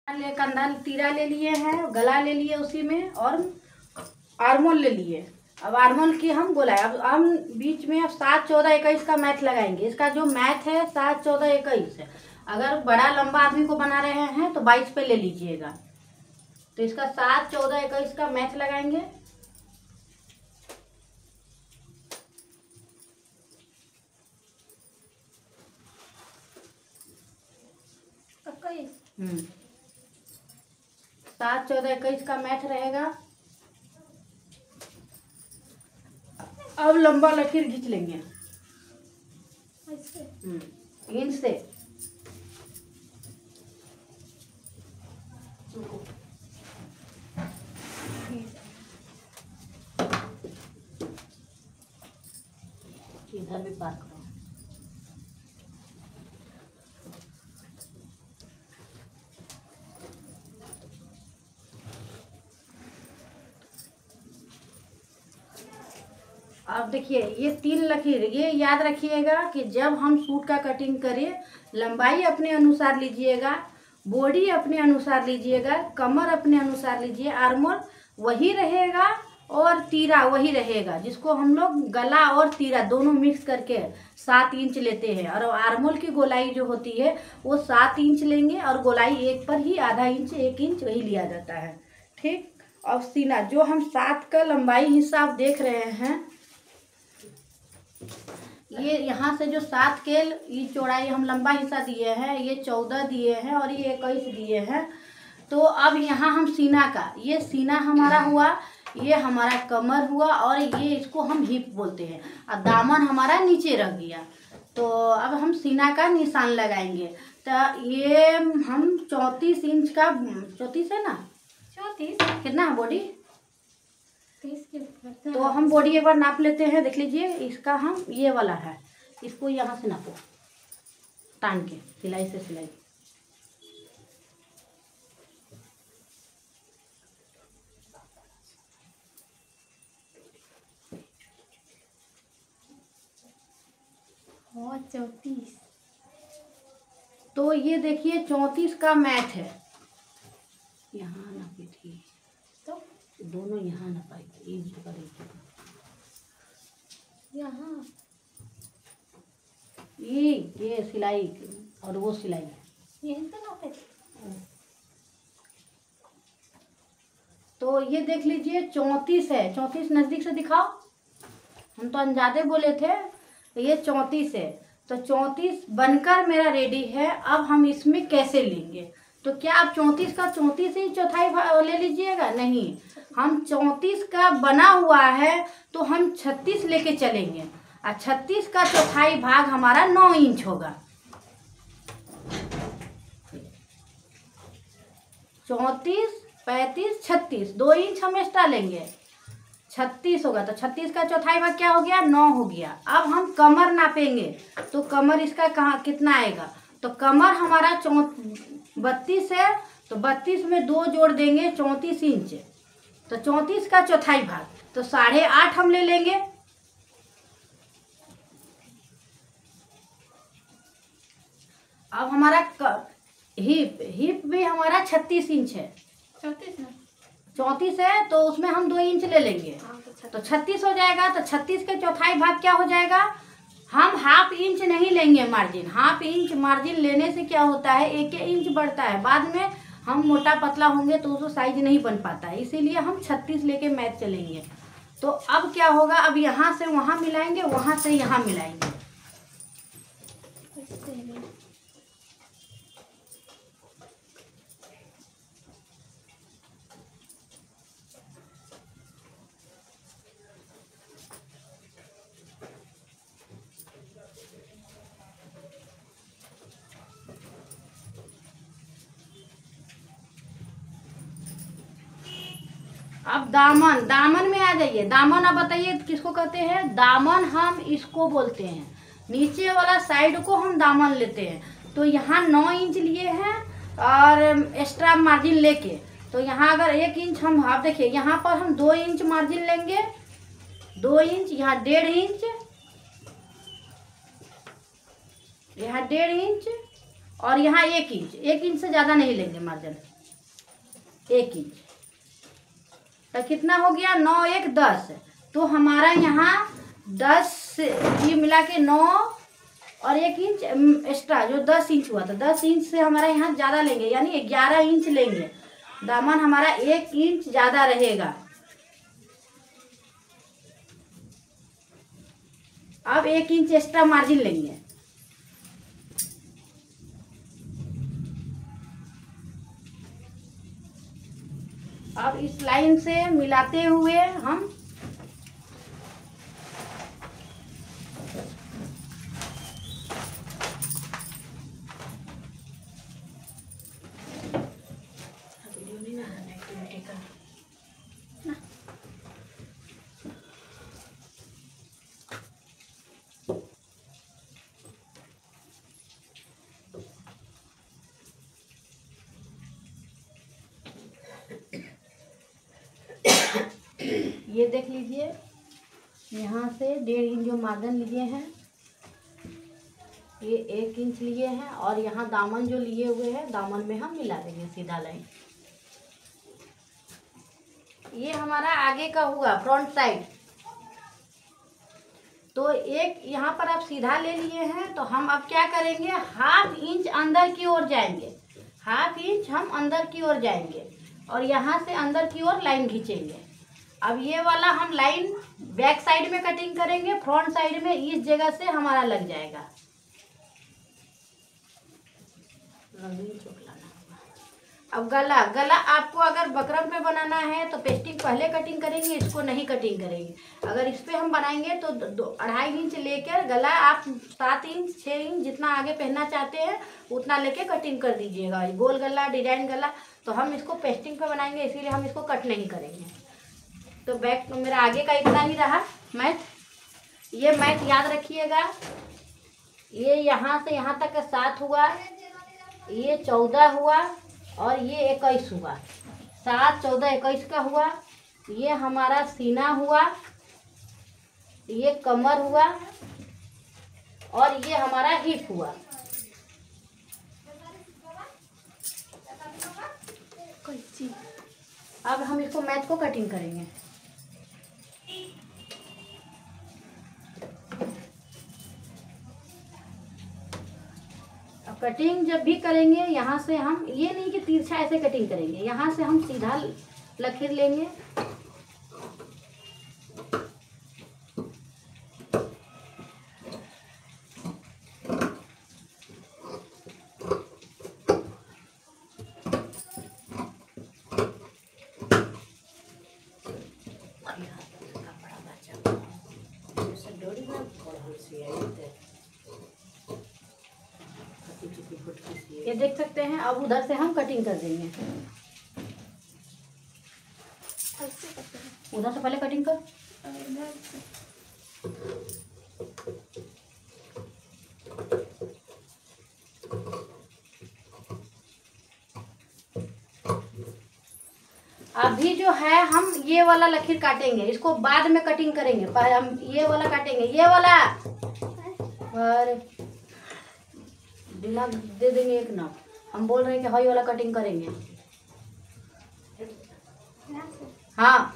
कंधा तीरा ले लिए हैं, गला ले लिए उसी में, और आर्मोल ले लिए। अब आर्मोल की हम गोलाई, अब हम बीच में 7, 14, 21 का मैथ लगाएंगे। इसका जो मैथ है 7, 14, 21 है। अगर बड़ा लंबा आदमी को बना रहे हैं तो 22 पे ले लीजिएगा। तो इसका 7, 14, 21 का मैथ लगाएंगे। हम्म 7, 14, 21 का मैथ रहेगा। अब लंबा लकीर खींच लेंगे इंच से। इधर भी पार करो। अब देखिए ये 3 लकीर, ये याद रखिएगा कि जब हम सूट का कटिंग करें, लंबाई अपने अनुसार लीजिएगा, बॉडी अपने अनुसार लीजिएगा, कमर अपने अनुसार लीजिए, आर्मोल वही रहेगा और तीरा वही रहेगा, जिसको हम लोग गला और तीरा दोनों मिक्स करके 7 इंच लेते हैं। और आर्मोल की गोलाई जो होती है वो 7 इंच लेंगे, और गोलाई एक पर ही आधा इंच 1 इंच वही लिया जाता है। ठीक। अब सीना जो हम 7 का लंबाई हिस्सा आप देख रहे हैं, ये यहाँ से जो 7 के ये चौड़ाई हम लंबा हिस्सा दिए हैं, ये 14 दिए हैं और ये 21 दिए हैं। तो अब यहाँ हम सीना का, ये सीना हमारा हुआ, ये हमारा कमर हुआ, और ये इसको हम हिप बोलते हैं, और दामन हमारा नीचे रह गया। तो अब हम सीना का निशान लगाएंगे। तो ये हम 34 इंच का, 34 है ना, 34 कितना है बॉडी, तो हम बॉडी एक बार नाप लेते हैं। देख लीजिए इसका हम ये वाला है, इसको यहाँ से नापो टान के, सिलाई से सिलाई। और 34, तो ये देखिए 34 का मैथ है। यहाँ नापी थी तो दोनों यहाँ नापाई थी, इंच का देखिए यहाँ ये सिलाई और वो सिलाई, यही तो नापे। तो ये देख लीजिए 34 है। 34 नज़दीक से दिखाओ, हम तो अनजादे बोले थे। तो ये 34 है, तो 34 बनकर मेरा रेडी है। अब हम इसमें कैसे लेंगे, तो क्या आप 34 का 34 ही चौथाई ले लीजिएगा? नहीं, हम 34 का बना हुआ है तो हम 36 लेके चलेंगे, और 36 का चौथाई भाग हमारा 9 इंच होगा। 34, 35, 36, 2 इंच हम एक्स्ट्रा लेंगे, 36 होगा। तो 36 का चौथाई भाग क्या हो गया? 9 हो गया। अब हम कमर नापेंगे, तो कमर इसका कहाँ कितना आएगा? तो कमर हमारा 32 है, तो 32 में 2 जोड़ देंगे, 34 इंच। तो 34 का चौथाई भाग तो 8.5 हम ले लेंगे। अब हमारा हिप भी हमारा 36 इंच है, 34 है, तो उसमें हम 2 इंच ले लेंगे, तो 36 हो जाएगा। तो 36 के चौथाई भाग क्या हो जाएगा? हम ½ इंच नहीं लेंगे मार्जिन। ½ इंच मार्जिन लेने से क्या होता है, 1 इंच बढ़ता है। बाद में हम मोटा पतला होंगे तो उसको साइज नहीं बन पाता है, इसीलिए हम 36 लेके मैच चलेंगे। तो अब क्या होगा, अब यहाँ से वहाँ मिलाएंगे, वहाँ से यहाँ मिलाएंगे। अब दामन में आ जाइए। दामन अब बताइए किसको कहते हैं? दामन हम इसको बोलते हैं, नीचे वाला साइड को हम दामन लेते हैं। तो यहाँ 9 इंच लिए हैं और एक्स्ट्रा मार्जिन लेके, तो यहाँ अगर 1 इंच हम, आप देखिए यहाँ पर हम 2 इंच मार्जिन लेंगे, 2 इंच, यहाँ 1.5 इंच, यहाँ 1.5 इंच, और यहाँ 1 इंच। 1 इंच से ज़्यादा नहीं लेंगे मार्जिन। 1 इंच। तो कितना हो गया, 9 1 10। तो हमारा यहाँ 10 ये मिला के 9 और 1 इंच एक्स्ट्रा जो 10 इंच हुआ, तो 10 इंच से हमारा यहाँ ज़्यादा लेंगे, यानी 11 इंच लेंगे। दामन हमारा 1 इंच ज़्यादा रहेगा। अब 1 इंच एक्स्ट्रा मार्जिन लेंगे। अब इस लाइन से मिलाते हुए हम ये देख लीजिए, यहाँ से 1.5 इंच जो मार्जिन लिए हैं, ये 1 इंच लिए हैं, और यहाँ दामन जो लिए हुए हैं, दामन में हम मिला देंगे सीधा लाइन। ये हमारा आगे का हुआ फ्रंट साइड। तो एक यहाँ पर आप सीधा ले लिए हैं, तो हम अब क्या करेंगे, 1/2 इंच अंदर की ओर जाएंगे। 1/2 इंच हम अंदर की ओर जाएंगे और यहाँ से अंदर की ओर लाइन खींचेंगे। अब ये वाला हम लाइन बैक साइड में कटिंग करेंगे, फ्रंट साइड में इस जगह से हमारा लग जाएगा। अब गला आपको अगर बकरम पे बनाना है तो पेस्टिंग पहले कटिंग करेंगे, इसको नहीं कटिंग करेंगे। अगर इस पे हम बनाएंगे तो 2.5 इंच लेकर गला आप 7 इंच 6 इंच जितना आगे पहनना चाहते हैं उतना लेके कटिंग कर दीजिएगा। गोल गला, डिजाइन गला, तो हम इसको पेस्टिंग पे बनाएंगे, इसीलिए हम इसको कट नहीं करेंगे। तो बैक मेरा आगे का इतना ही रहा मैथ। ये मैथ याद रखिएगा, ये यहाँ से यहाँ तक का 7 हुआ, ये 14 हुआ और ये 21 हुआ। 7 14 21 का हुआ। ये हमारा सीना हुआ, ये कमर हुआ और ये हमारा हिप हुआ। अब हम इसको मैथ को कटिंग करेंगे। अब कटिंग जब भी करेंगे, यहाँ से हम ये नहीं कि तिरछा ऐसे कटिंग करेंगे, यहाँ से हम सीधा लकीर लेंगे। ये देख सकते हैं। अब उधर से हम कटिंग कर देंगे। उधर से पहले कटिंग कर। अभी जो है हम ये वाला लकीर काटेंगे, इसको बाद में कटिंग करेंगे। पहले हम ये वाला काटेंगे, ये वाला और दिमाग दे देंगे एक ना। हम बोल रहे हैं कि हाई वाला कटिंग करेंगे। हाँ,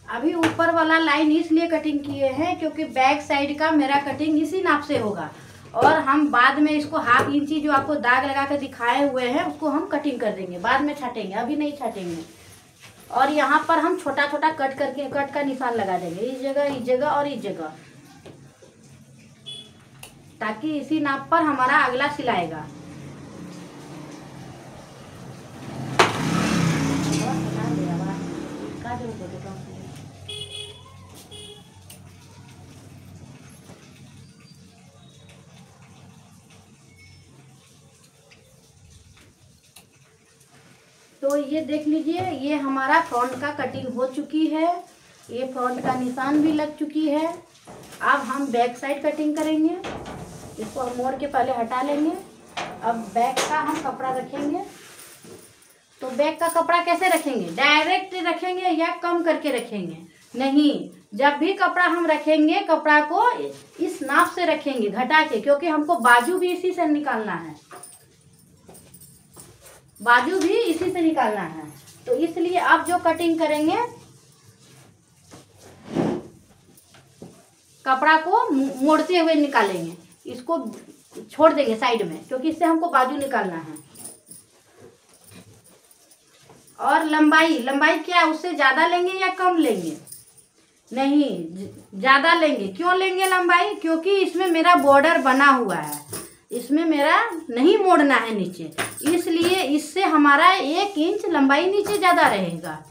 अभी ऊपर वाला लाइन इसलिए कटिंग किए हैं क्योंकि बैक साइड का मेरा कटिंग इसी नाप से होगा और हम बाद में इसको 1/2 इंची जो आपको दाग लगा कर दिखाए हुए हैं उसको हम कटिंग कर देंगे, बाद में छाटेंगे, अभी नहीं छाटेंगे। और यहाँ पर हम छोटा छोटा कट करके कट का निशान लगा देंगे, इस जगह और इस जगह, ताकि इसी नाप पर हमारा अगला सिलाएगा। तो ये देख लीजिए, ये हमारा फ्रंट का कटिंग हो चुकी है, ये फ्रंट का निशान भी लग चुकी है। अब हम बैक साइड कटिंग करेंगे। इसको हम मोड़ के पहले हटा लेंगे। अब बैक का हम कपड़ा रखेंगे। तो बैक का कपड़ा कैसे रखेंगे, डायरेक्ट रखेंगे या कम करके रखेंगे? नहीं, जब भी कपड़ा हम रखेंगे कपड़ा को इस नाप से रखेंगे घटा के, क्योंकि हमको बाजू भी इसी से निकालना है। बाजू भी इसी से निकालना है। तो इसलिए अब जो कटिंग करेंगे, कपड़ा को मोड़ते हुए निकालेंगे, इसको छोड़ देंगे साइड में, क्योंकि इससे हमको बाजू निकालना है। और लंबाई क्या उससे ज़्यादा लेंगे या कम लेंगे? नहीं, ज़्यादा लेंगे। क्यों लेंगे लंबाई? क्योंकि इसमें मेरा बॉर्डर बना हुआ है, इसमें मेरा नहीं मोड़ना है नीचे, इसलिए इससे हमारा 1 इंच लंबाई नीचे ज़्यादा रहेगा।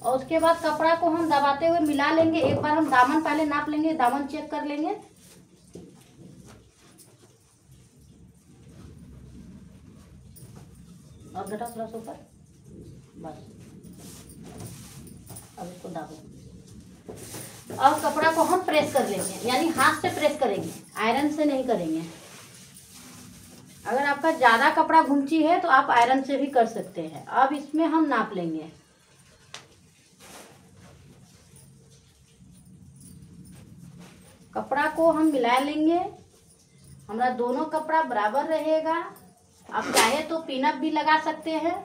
और उसके बाद कपड़ा को हम दबाते हुए मिला लेंगे। एक बार हम दामन पहले नाप लेंगे, दामन चेक कर लेंगे। और घटा थोड़ा सा ऊपर, बस। अब इसको दाबो। अब कपड़ा को हम प्रेस कर लेंगे, यानी हाथ से प्रेस करेंगे, आयरन से नहीं करेंगे। अगर आपका ज़्यादा कपड़ा घुमची है तो आप आयरन से भी कर सकते हैं। अब इसमें हम नाप लेंगे। कपड़ा को हम मिला लेंगे, हमारा दोनों कपड़ा बराबर रहेगा। आप चाहे तो पिनअप भी लगा सकते हैं।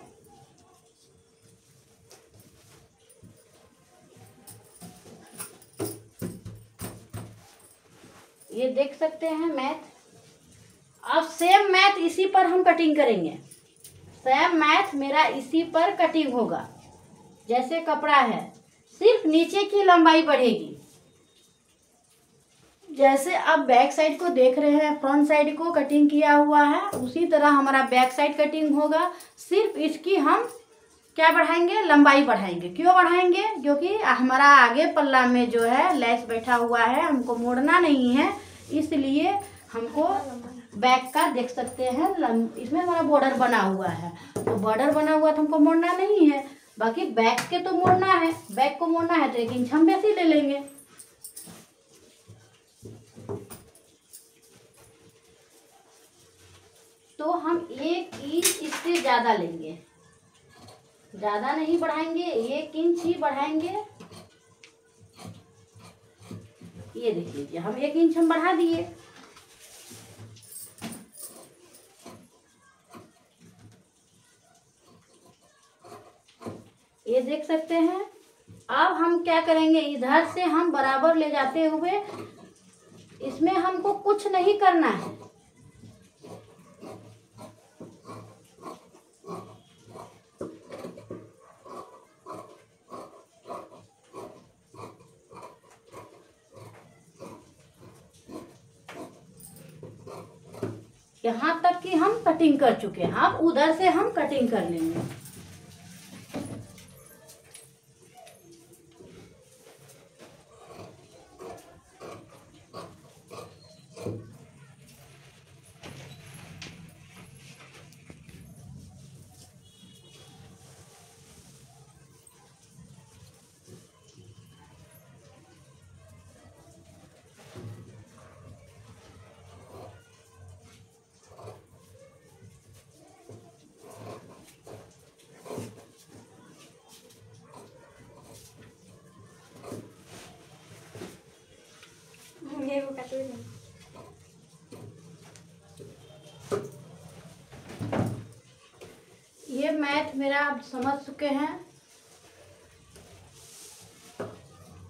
ये देख सकते हैं मैथ। अब सेम मैथ इसी पर हम कटिंग करेंगे। सेम मैथ मेरा इसी पर कटिंग होगा। जैसे कपड़ा है, सिर्फ नीचे की लंबाई बढ़ेगी। जैसे आप बैक साइड को देख रहे हैं, फ्रंट साइड को कटिंग किया हुआ है, उसी तरह हमारा बैक साइड कटिंग होगा। सिर्फ इसकी हम क्या बढ़ाएंगे? लंबाई बढ़ाएंगे। क्यों बढ़ाएंगे? क्योंकि हमारा आगे पल्ला में जो है लेस बैठा हुआ है, हमको मोड़ना नहीं है, इसलिए हमको बैक का देख सकते हैं, इसमें हमारा बॉर्डर बना हुआ है। तो बॉर्डर बना हुआ तो हमको मोड़ना नहीं है, बाकी बैक के तो मोड़ना है। बैक को मोड़ना है तो 1 इंच हम वैसे ले लेंगे। तो हम 1 इंच इससे ज़्यादा लेंगे, ज़्यादा नहीं बढ़ाएंगे, 1 इंच ही बढ़ाएंगे। ये देख लीजिए, हम 1 इंच हम बढ़ा दिए। ये देख सकते हैं। अब हम क्या करेंगे? इधर से हम बराबर ले जाते हुए, इसमें हमको कुछ नहीं करना है। यहाँ तक कि हम कटिंग कर चुके हैं, अब उधर से हम कटिंग कर लेंगे। ये मैथ मेरा आप समझ चुके हैं।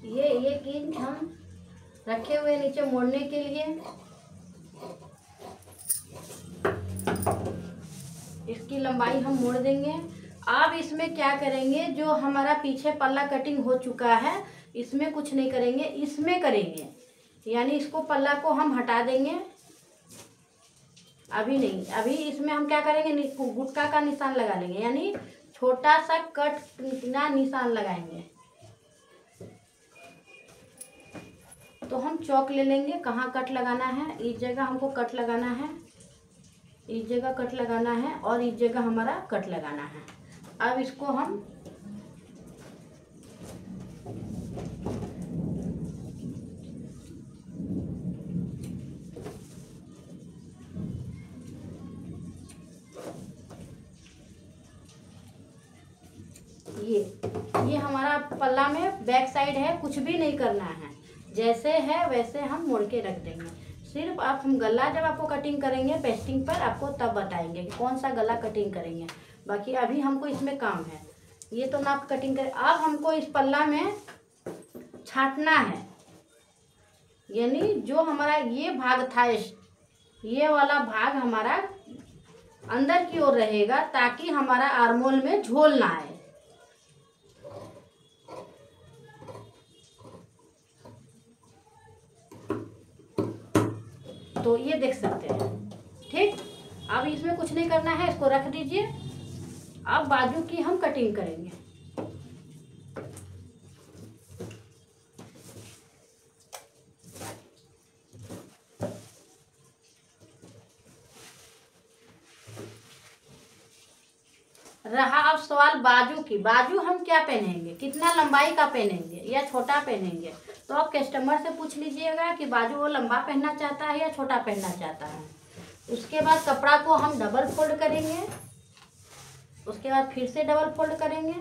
ये 1 इंच हम रखे हुए नीचे मोड़ने के लिए। इसकी लंबाई हम मोड़ देंगे। अब इसमें क्या करेंगे? जो हमारा पीछे पल्ला कटिंग हो चुका है, इसमें कुछ नहीं करेंगे, इसमें करेंगे। यानी इसको पल्ला को हम हटा देंगे। अभी नहीं, अभी इसमें हम क्या करेंगे? गुटका का निशान लगा लेंगे, यानी छोटा सा कट का निशान लगाएंगे। तो हम चौक ले लेंगे, कहाँ कट लगाना है। इस जगह हमको कट लगाना है, इस जगह कट लगाना है, और इस जगह हमारा कट लगाना है। अब इसको हम ये हमारा पल्ला में बैक साइड है, कुछ भी नहीं करना है, जैसे है वैसे हम मोड़ के रख देंगे। सिर्फ हम गला जब आपको कटिंग करेंगे पेस्टिंग पर, आपको तब बताएंगे कि कौन सा गला कटिंग करेंगे। बाकी अभी हमको इसमें काम है। ये तो नाप कटिंग कर, अब हमको इस पल्ला में छाटना है, यानी जो हमारा ये भाग था, ये वाला भाग हमारा अंदर की ओर रहेगा ताकि हमारा आर्मोल में झोल ना आए। तो ये देख सकते हैं। ठीक, अब इसमें कुछ नहीं करना है, इसको रख दीजिए। अब बाजू की हम कटिंग करेंगे। रहा अब सवाल बाजू की। बाजू हम क्या पहनेंगे, कितना लंबाई का पहनेंगे या छोटा पहनेंगे। तो आप कस्टमर से पूछ लीजिएगा कि बाजू वो लंबा पहनना चाहता है या छोटा पहनना चाहता है। उसके बाद कपड़ा को हम डबल फोल्ड करेंगे, उसके बाद फिर से डबल फोल्ड करेंगे।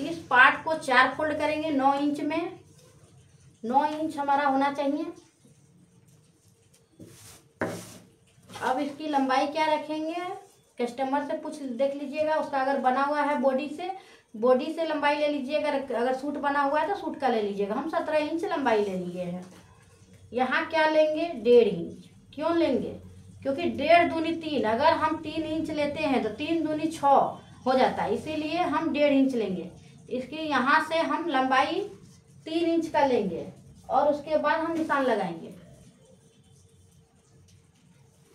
इस पार्ट को 4 फोल्ड करेंगे 9 इंच में। 9 इंच हमारा होना चाहिए। अब इसकी लंबाई क्या रखेंगे, कस्टमर से पूछ देख लीजिएगा। उसका अगर बना हुआ है बॉडी से लंबाई ले लीजिएगा। अगर सूट बना हुआ है तो सूट का ले लीजिएगा। हम 17 इंच लंबाई ले लिए हैं। यहाँ क्या लेंगे, 1.5 इंच। क्यों लेंगे, क्योंकि 1.5 दूनी 3, अगर हम 3 इंच लेते हैं तो 3 दूनी 6 हो जाता है, इसीलिए हम 1.5 इंच लेंगे। इसकी यहाँ से हम लंबाई 3 इंच का लेंगे और उसके बाद हम निशान लगाएंगे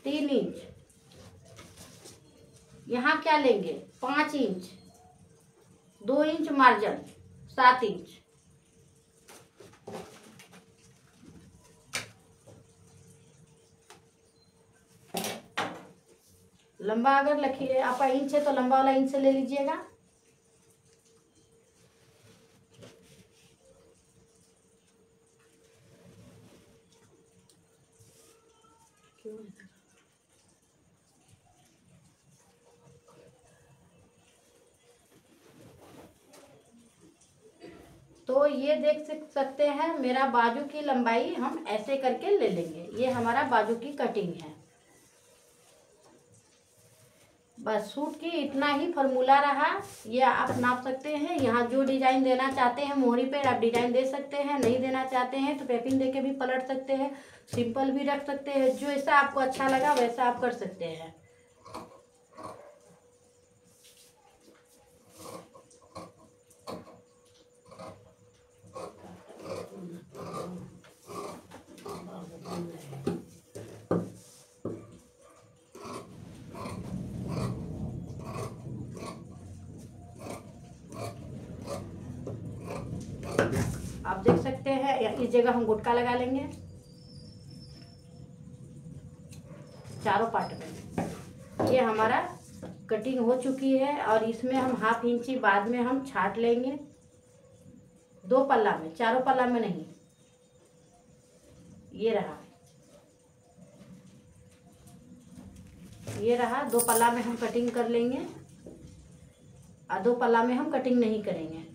3 इंच। यहाँ क्या लेंगे, 5 इंच, 2 इंच मार्जिन, 7 इंच। लंबा अगर लखिए आपका इंच है तो लंबा वाला इंच से ले लीजिएगा। तो ये देख सकते हैं मेरा बाजू की लंबाई हम ऐसे करके ले लेंगे। ये हमारा बाजू की कटिंग है। बस सूट की इतना ही फॉर्मूला रहा। ये आप नाप सकते हैं। यहाँ जो डिजाइन देना चाहते हैं मोहरी पे आप डिजाइन दे सकते हैं, नहीं देना चाहते हैं तो पेपिंग दे के भी पलट सकते हैं, सिंपल भी रख सकते हैं। जो ऐसा आपको अच्छा लगा वैसा आप कर सकते हैं। आप देख सकते हैं इस जगह हम गुटका लगा लेंगे चारों पार्ट में। ये हमारा कटिंग हो चुकी है और इसमें हम 1/2 इंची बाद में हम छाट लेंगे 2 पल्ला में, चारों पल्ला में नहीं। ये रहा 2 पल्ला में हम कटिंग कर लेंगे और 2 पल्ला में हम कटिंग नहीं करेंगे।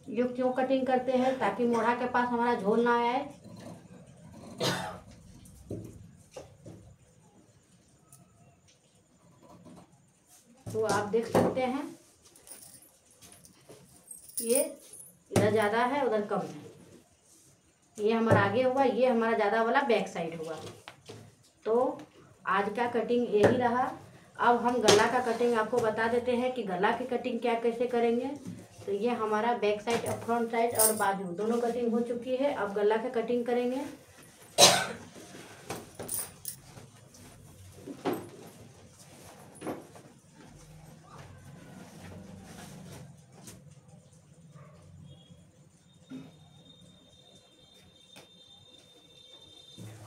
ये क्यों कटिंग करते हैं, ताकि मोढ़ा के पास हमारा झोल ना आए। तो आप देख सकते हैं ये इधर ज़्यादा है उधर कम है। ये हमारा आगे हुआ, ये हमारा ज़्यादा वाला बैक साइड हुआ। तो आज का कटिंग यही रहा। अब हम गला का कटिंग आपको बता देते हैं कि गला की कटिंग क्या कैसे करेंगे। तो ये हमारा बैक साइड और फ्रंट साइड और बाजू दोनों कटिंग हो चुकी है। अब गला का कटिंग करेंगे।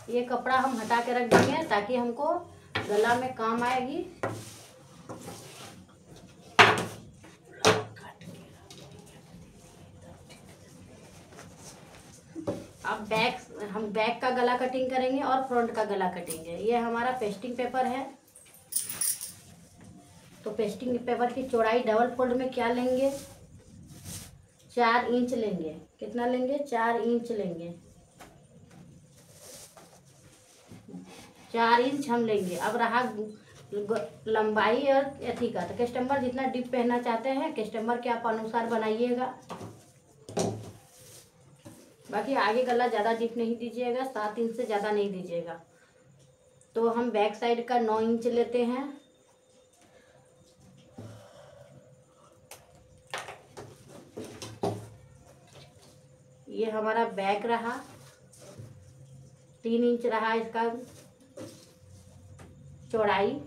ये कपड़ा हम हटा के रख देंगे ताकि हमको गला में काम आएगी। अब हम बैक का गला कटिंग करेंगे और फ्रंट का गला कटिंग है। ये हमारा पेस्टिंग पेपर है। तो पेस्टिंग पेपर की चौड़ाई डबल फोल्ड में क्या लेंगे, 4 इंच लेंगे। कितना लेंगे, 4 इंच लेंगे। 4 इंच हम लेंगे। अब रहा लंबाई और एथी का, तो कस्टमर जितना डिप पहनना चाहते हैं कस्टमर के आप अनुसार बनाइएगा। बाकी आगे गला ज़्यादा डिप नहीं दीजिएगा, 7 इंच से ज़्यादा नहीं दीजिएगा। तो हम बैक साइड का 9 इंच लेते हैं। ये हमारा बैक रहा, 3 इंच रहा इसका चौड़ाई।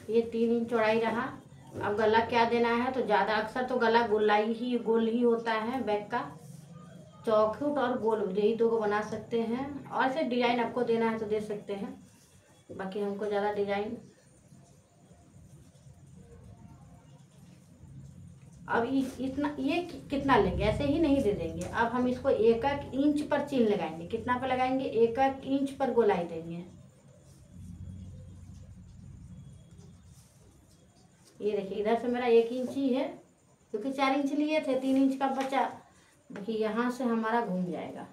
ये 3 इंच चौड़ाई रहा। अब गला क्या देना है, तो ज़्यादा अक्सर तो गला गोल ही होता है बैक का। चौखुट और गोल यही 2 को बना सकते हैं, और ऐसे डिजाइन आपको देना है तो दे सकते हैं। बाकी हमको ज़्यादा डिजाइन। अब इतना ये कितना लेंगे, ऐसे ही नहीं दे देंगे। अब हम इसको 1-1 इंच पर चीन लगाएंगे। कितना पर लगाएंगे, 1-1 इंच पर गोलाई देंगे। ये देखिए इधर से मेरा 1 इंच ही है, क्योंकि 4 इंच लिए थे, 3 इंच का बचा। देखिए यहाँ से हमारा घूम जाएगा।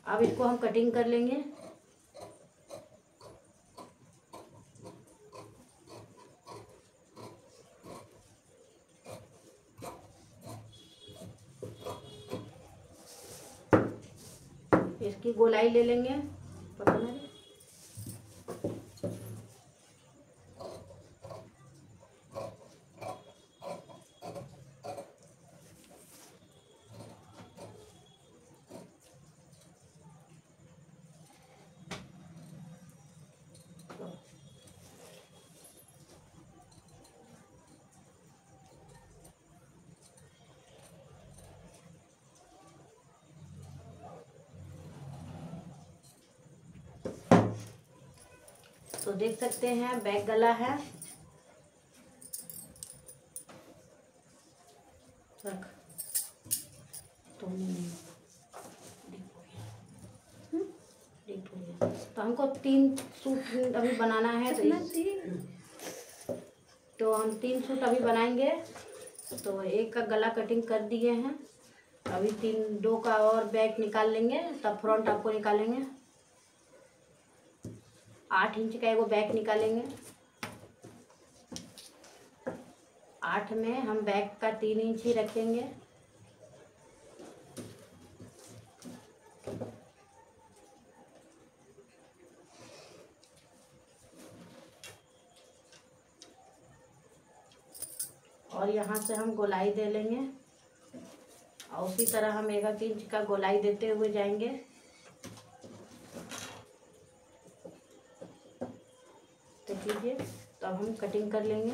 अब इसको हम कटिंग कर लेंगे। इसकी गोलाई ले लेंगे। पकड़ना है। तो देख सकते हैं बैक गला है। रख तो तो हमको 3 सूट अभी बनाना है, तो हम 3 सूट अभी बनाएंगे। तो एक का गला कटिंग कर दिए हैं, अभी 2 का और बैक निकाल लेंगे, तब फ्रंट आपको निकालेंगे। 8 इंच का एगो बैक निकालेंगे। 8 में हम बैक का 3 इंच ही रखेंगे। और यहाँ से हम गोलाई दे लेंगे, और उसी तरह हम 1-1 इंच का गोलाई देते हुए जाएंगे। देख लीजिए, तो अब हम कटिंग कर लेंगे।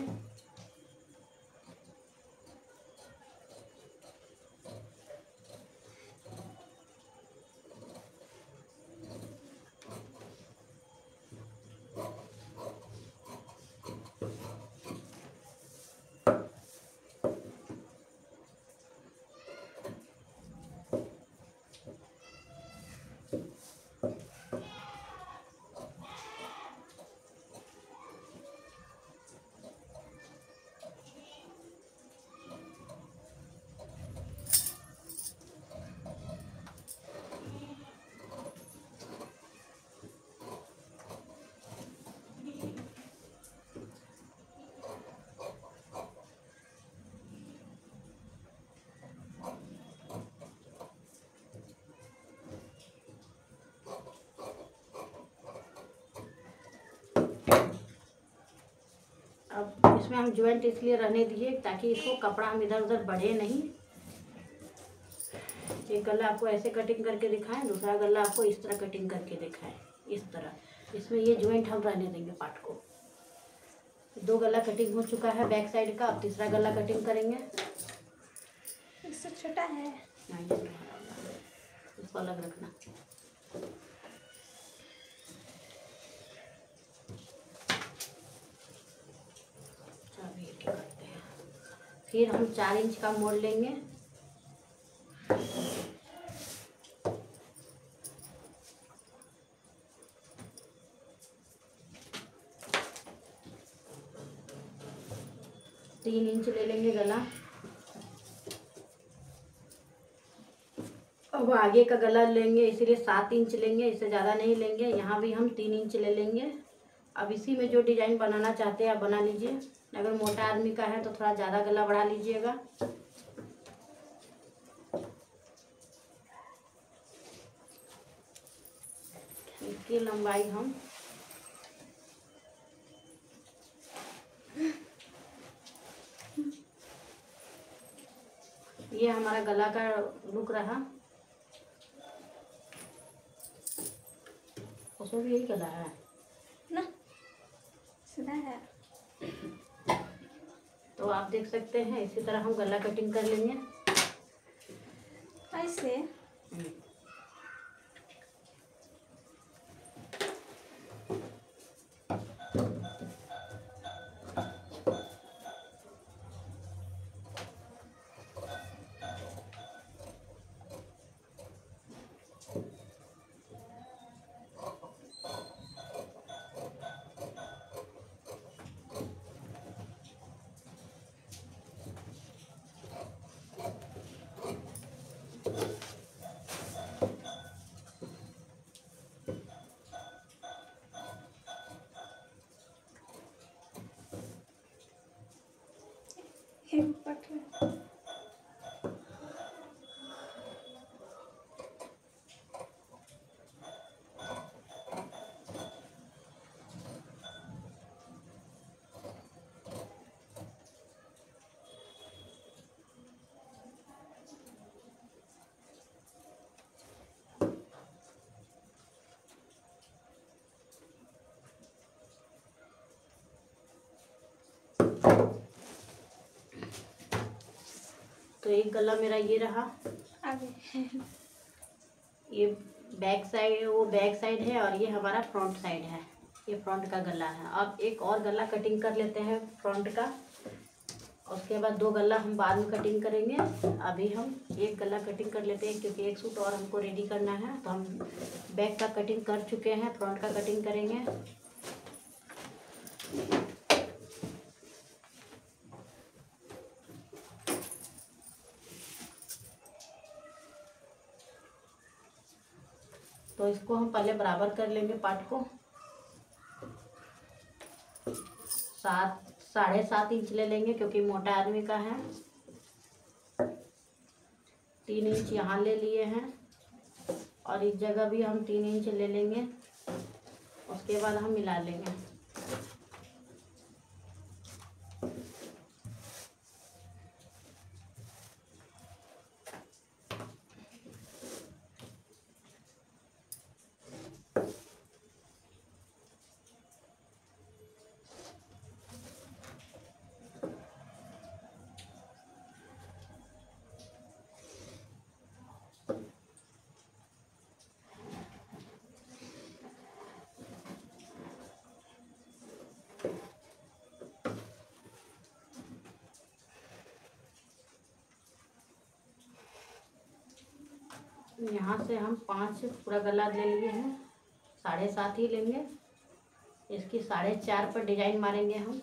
अब इसमें हम ज्वाइंट इसलिए रहने दिए ताकि इसको कपड़ा हम इधर उधर बढ़े नहीं। एक गला आपको ऐसे कटिंग करके दिखाएं, दूसरा गला आपको इस तरह कटिंग करके दिखाएं, इस तरह। इसमें ये ज्वाइंट हम रहने देंगे पार्ट को। 2 गला कटिंग हो चुका है बैक साइड का, अब तीसरा गला कटिंग करेंगे। इससे छोटा है। इसको अलग रखना। फिर हम 4 इंच का मोड़ लेंगे। 3 इंच ले लेंगे गला। अब आगे का गला लेंगे इसीलिए 7 इंच लेंगे, इससे ज़्यादा नहीं लेंगे। यहाँ भी हम 3 इंच ले लेंगे। अब इसी में जो डिज़ाइन बनाना चाहते हैं आप बना लीजिए। अगर मोटा आदमी का है तो थोड़ा ज़्यादा गला बढ़ा लीजिएगा। इसकी लंबाई हम ये हमारा गला का लुक रहा। उसमें भी यही गला है ना, सीधा है। तो आप देख सकते हैं इसी तरह हम गला कटिंग कर लेंगे ऐसे। एक पट तो एक गला मेरा ये रहा। आगे। ये बैक साइड, वो बैक साइड है और ये हमारा फ्रंट साइड है। ये फ्रंट का गला है। अब एक और गला कटिंग कर लेते हैं फ्रंट का। उसके बाद 2 गला हम बाद में कटिंग करेंगे। अभी हम एक गला कटिंग कर लेते हैं क्योंकि एक सूट और हमको रेडी करना है। तो हम बैक का कटिंग कर चुके हैं, फ्रंट का कटिंग करेंगे। तो इसको हम पहले बराबर कर लेंगे पार्ट को। 7.5 इंच ले लेंगे क्योंकि मोटा आदमी का है। 3 इंच यहाँ ले लिए हैं और इस जगह भी हम 3 इंच ले लेंगे। उसके बाद हम मिला लेंगे। यहाँ से हम 5 पूरा गला ले लिए हैं, 7.5 ही लेंगे। इसकी 4.5 पर डिजाइन मारेंगे हम।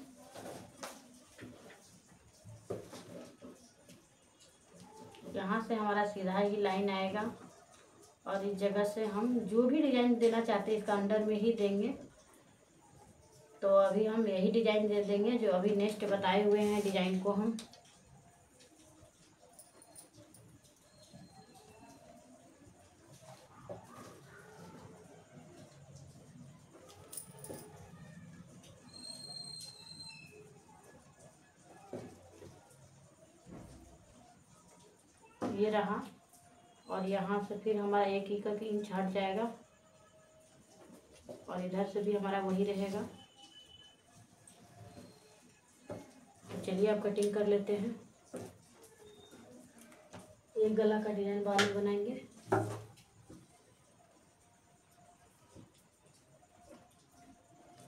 यहाँ से हमारा सीधा ही लाइन आएगा और इस जगह से हम जो भी डिजाइन देना चाहते हैं इसका अंडर में ही देंगे। तो अभी हम यही डिजाइन दे देंगे जो अभी नेक्स्ट बताए हुए हैं डिजाइन को हम। ये रहा और यहाँ से फिर हमारा 1 इंच हट जाएगा और इधर से भी हमारा वही रहेगा। तो चलिए अब कटिंग कर लेते हैं। एक गला का डिजाइन बाद में बनाएंगे।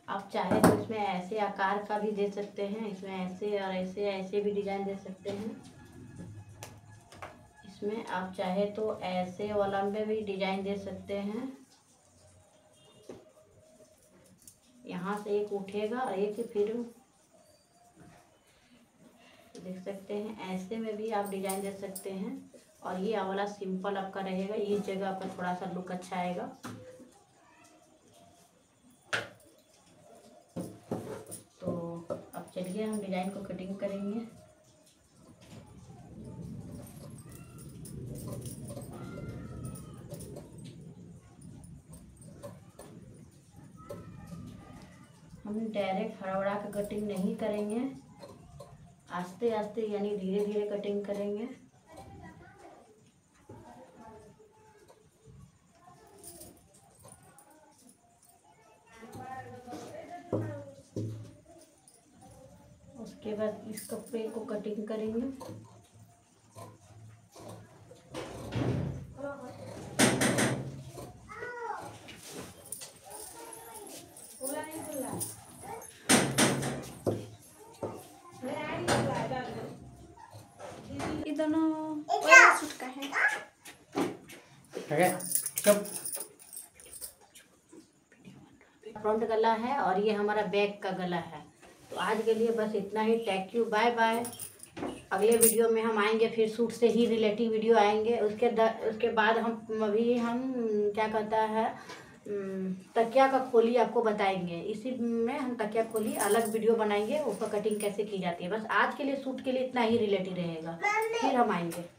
आप चाहे तो इसमें ऐसे आकार का भी दे सकते हैं, इसमें ऐसे और ऐसे ऐसे भी डिजाइन दे सकते हैं। इसमें आप चाहे तो ऐसे वाला में भी डिजाइन दे सकते हैं। यहाँ से एक उठेगा और एक फिर देख सकते हैं, ऐसे में भी आप डिजाइन दे सकते हैं। और ये वाला सिंपल आपका रहेगा, इस जगह पर थोड़ा सा लुक अच्छा आएगा। तो अब चलिए हम डिजाइन को कटिंग करेंगे। हम डायरेक्ट हड़बड़ा के कटिंग नहीं करेंगे, आस्ते आस्ते यानी धीरे धीरे कटिंग करेंगे। उसके बाद इस कपड़े को कटिंग करेंगे। ये दोनों वाला सूट का है। फ्रंट गला है और ये हमारा बैक का गला है। तो आज के लिए बस इतना ही। Thank you, bye bye. अगले वीडियो में हम आएंगे, फिर सूट से ही रिलेटिव वीडियो आएंगे। उसके बाद हम क्या कहता है, तकिया का खोली आपको बताएंगे। इसी में हम तकिया खोली अलग वीडियो बनाएंगे, उसका कटिंग कैसे की जाती है। बस आज के लिए सूट के लिए इतना ही रिलेटिव रहेगा, फिर हम आएंगे।